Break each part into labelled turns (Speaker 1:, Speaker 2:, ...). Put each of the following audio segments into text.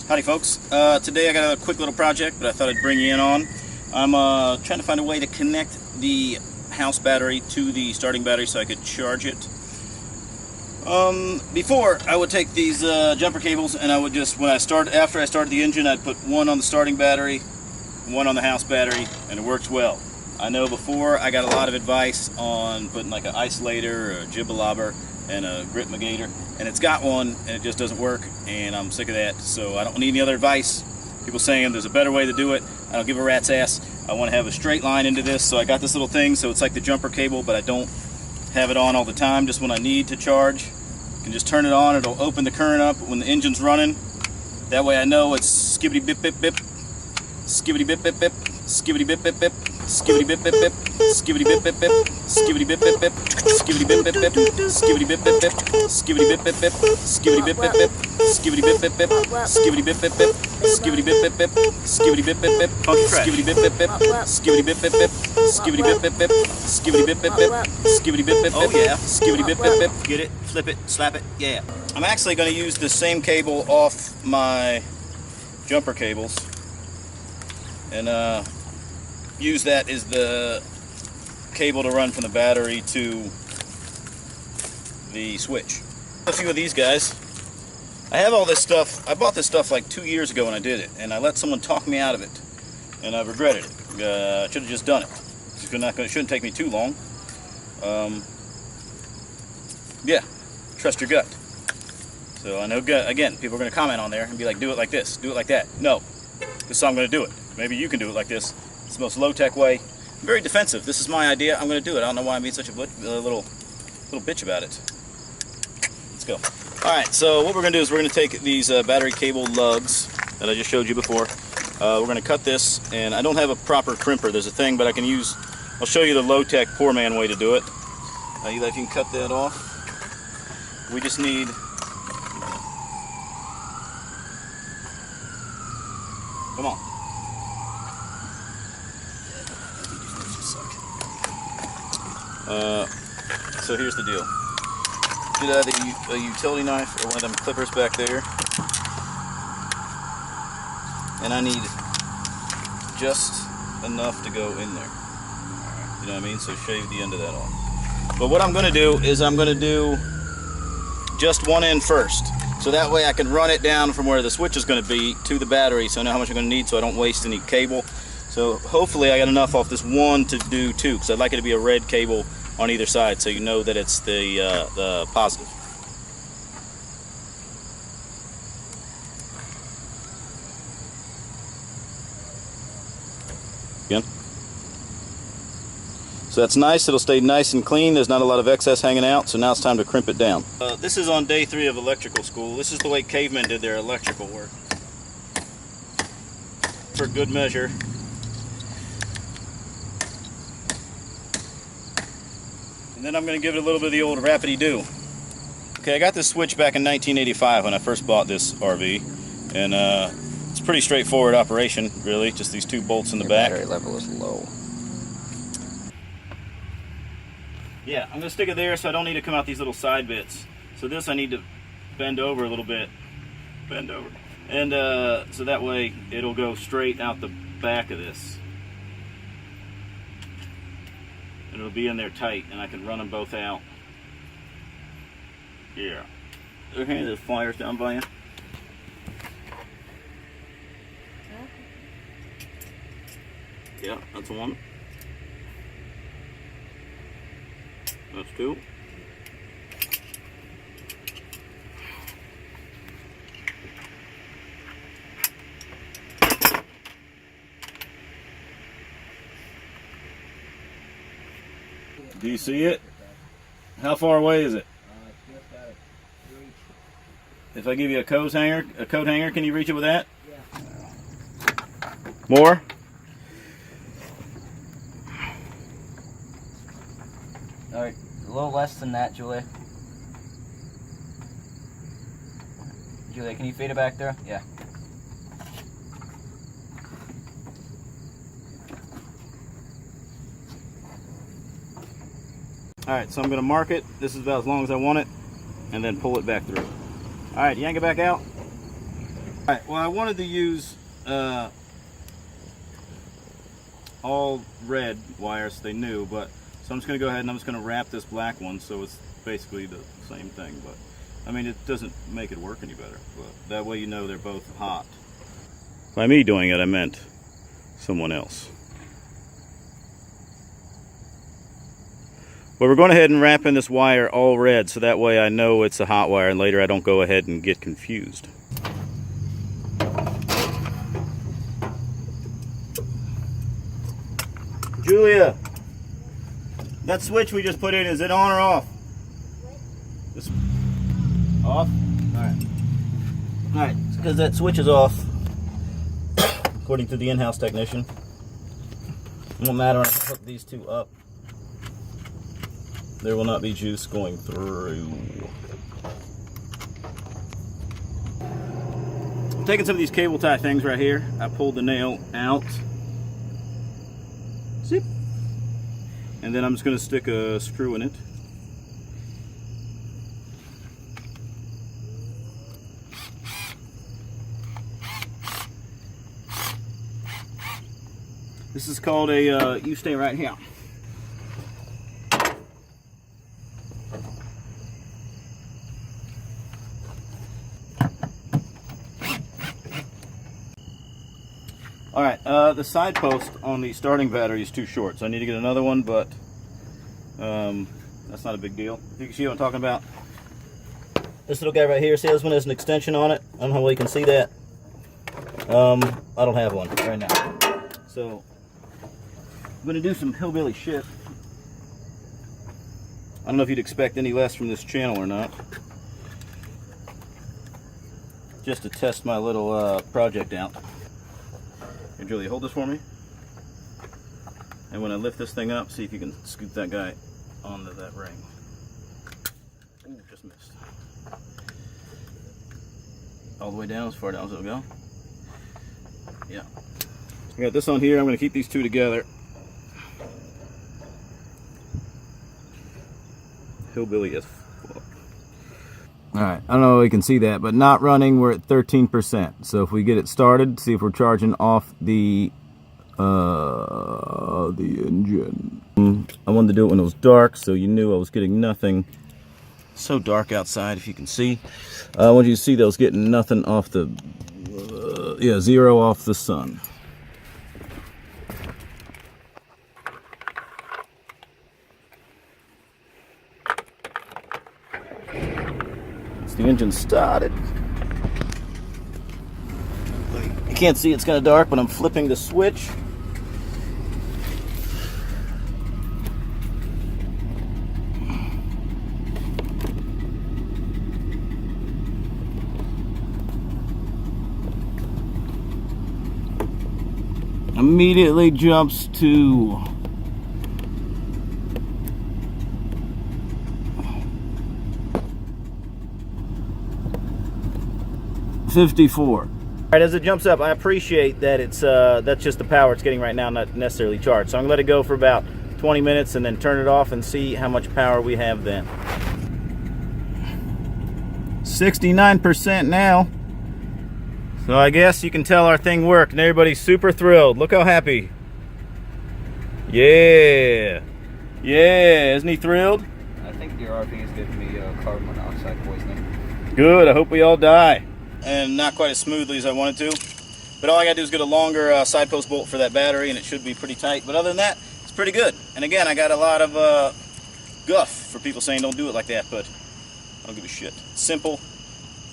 Speaker 1: Howdy folks. Today I got a quick little project that I thought I'd bring you in on. I'm trying to find a way to connect the house battery to the starting battery so I could charge it. Before I would take these jumper cables and I would just, after I started the engine, I'd put one on the starting battery, one on the house battery, and it works well. I know before I got a lot of advice on putting like an isolator or a jibbalobber and a grit negator, and it's got one and it just doesn't work, and I'm sick of that, so I don't need any other advice. People saying there's a better way to do it, I don't give a rat's ass. I want to have a straight line into this, so I got this little thing so it's like the jumper cable, but I don't have it on all the time, just when I need to charge. I can just turn it on, it'll open the current up when the engine's running. That way I know it's skibbity bip bip bip, skibbity bip bip bip, skibbity bip bip bip, skibbity bip bip bip, skibbity bip bip bip, skibbity bip bip bip, skibbity bip bip bip, skibbity bip bip bip, skibbity bip bip bip, skibbity bip bip bip, skibbity bip bip bip, skibbity bip bip bip, skibbity bip bip bip, skibbity bip bip bip, skibbity bip bip bip, skibbity bip bip bip, skibbity bip bip bip, skibbity bip bip bip, skibbity bip bip bip. Oh yeah, skibbity bip bip bip. Get it, flip it, slap it, yeah. I'm actually going to use the same cable off my jumper cables and use that as the cable to run from the battery to the switch. A few of these guys. I have all this stuff. I bought this stuff like 2 years ago when I did it, and I let someone talk me out of it, and I've regretted it. I should have just done it. It shouldn't take me too long. Yeah, trust your gut. So I know, again, people are going to comment on there and be like, do it like this, do it like that. No, this is how I'm going to do it. Maybe you can do it like this. It's the most low-tech way. I'm very defensive. This is my idea. I'm going to do it. I don't know why I'm being such a little bitch about it. Let's go. All right, so what we're going to do is we're going to take these battery cable lugs that I just showed you before. We're going to cut this, and I don't have a proper crimper. There's a thing, but I can use, I'll show you the low-tech poor man way to do it. You can cut that off. We just need come on. So here's the deal. Get out a utility knife or one of them clippers back there. And I need just enough to go in there. You know what I mean? So shave the end of that off. But what I'm going to do is I'm going to do just one end first. So that way I can run it down from where the switch is going to be to the battery, so I know how much I'm going to need so I don't waste any cable. So hopefully I got enough off this one to do two, because I'd like it to be a red cable on either side so you know that it's the positive. Again. So that's nice, it'll stay nice and clean, there's not a lot of excess hanging out, so now it's time to crimp it down. This is on day 3 of electrical school. This is the way cavemen did their electrical work. For good measure. And then I'm going to give it a little bit of the old rapidy-do. Okay, I got this switch back in 1985 when I first bought this RV, and it's a pretty straightforward operation, really, just these 2 bolts in the back.
Speaker 2: Battery level is low.
Speaker 1: Yeah, I'm going to stick it there so I don't need to come out these little side bits. So this I need to bend over a little bit. Bend over. And so that way it'll go straight out the back of this. And it'll be in there tight and I can run them both out. Yeah. Okay, there's flyers down by you. Yeah, that's one. That's 2. Do you see it? How far away is it? If I give you a coat hanger, can you reach it with that?
Speaker 2: Yeah.
Speaker 1: More?
Speaker 2: All right, a little less than that, Julia. Julia, can you feed it back there? Yeah.
Speaker 1: Alright, so I'm going to mark it. This is about as long as I want it, and then pull it back through. Alright, yank it back out. Alright, well I wanted to use all red wires so they knew, but so I'm just going to go ahead and I'm just going to wrap this black one so it's basically the same thing. But I mean, it doesn't make it work any better, but that way you know they're both hot. By me doing it, I meant someone else. But we're going ahead and wrap in this wire all red so that way I know it's a hot wire and later I don't go ahead and get confused. Julia, that switch we just put in, is it on or off? This off? Alright. Alright, because that switch is off, according to the in-house technician. It won't matter when I hook these two up. There will not be juice going through. I'm taking some of these cable tie things right here. I pulled the nail out. Zip. And then I'm just going to stick a screw in it. This is called a, you stay right here. Alright, the side post on the starting battery is too short, so I need to get another one, but that's not a big deal. You can see what I'm talking about. This little guy right here, see this one has an extension on it? I don't know how well you can see that. I don't have one right now. So, I'm going to do some hillbilly shit. I don't know if you'd expect any less from this channel or not. Just to test my little project out. Here, Julia, hold this for me. And when I lift this thing up, see if you can scoop that guy onto that ring. Ooh, just missed. All the way down, as far down as it'll go. Yeah. I got this on here. I'm going to keep these two together. Hillbilly as fuck. Alright, I don't know if you can see that, but not running, we're at 13%. So if we get it started, see if we're charging off the engine. I wanted to do it when it was dark, so you knew I was getting nothing. It's so dark outside, if you can see. I want you to see that I was getting nothing off the, yeah, zero off the sun. The engine started. You can't see, it's kind of dark, but I'm flipping the switch. Immediately jumps to 54. All right, as it jumps up, I appreciate that it's that's just the power it's getting right now, not necessarily charged. So I'm gonna let it go for about 20 minutes and then turn it off and see how much power we have then. 69% now. So I guess you can tell our thing worked and everybody's super thrilled. Look how happy. Yeah. Yeah, isn't he thrilled?
Speaker 2: I think your RP is giving me carbon monoxide poisoning.
Speaker 1: Good, I hope we all die. And not quite as smoothly as I wanted to. But all I gotta do is get a longer side post bolt for that battery and it should be pretty tight. But other than that, it's pretty good. And again, I got a lot of guff for people saying don't do it like that, but I don't give a shit. It's simple,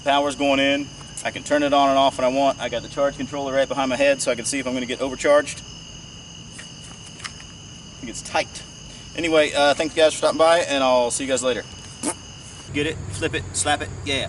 Speaker 1: power's going in, I can turn it on and off when I want. I got the charge controller right behind my head so I can see if I'm gonna get overcharged. I think it's tight. Anyway, thanks guys for stopping by and I'll see you guys later. Get it, flip it, slap it, yeah.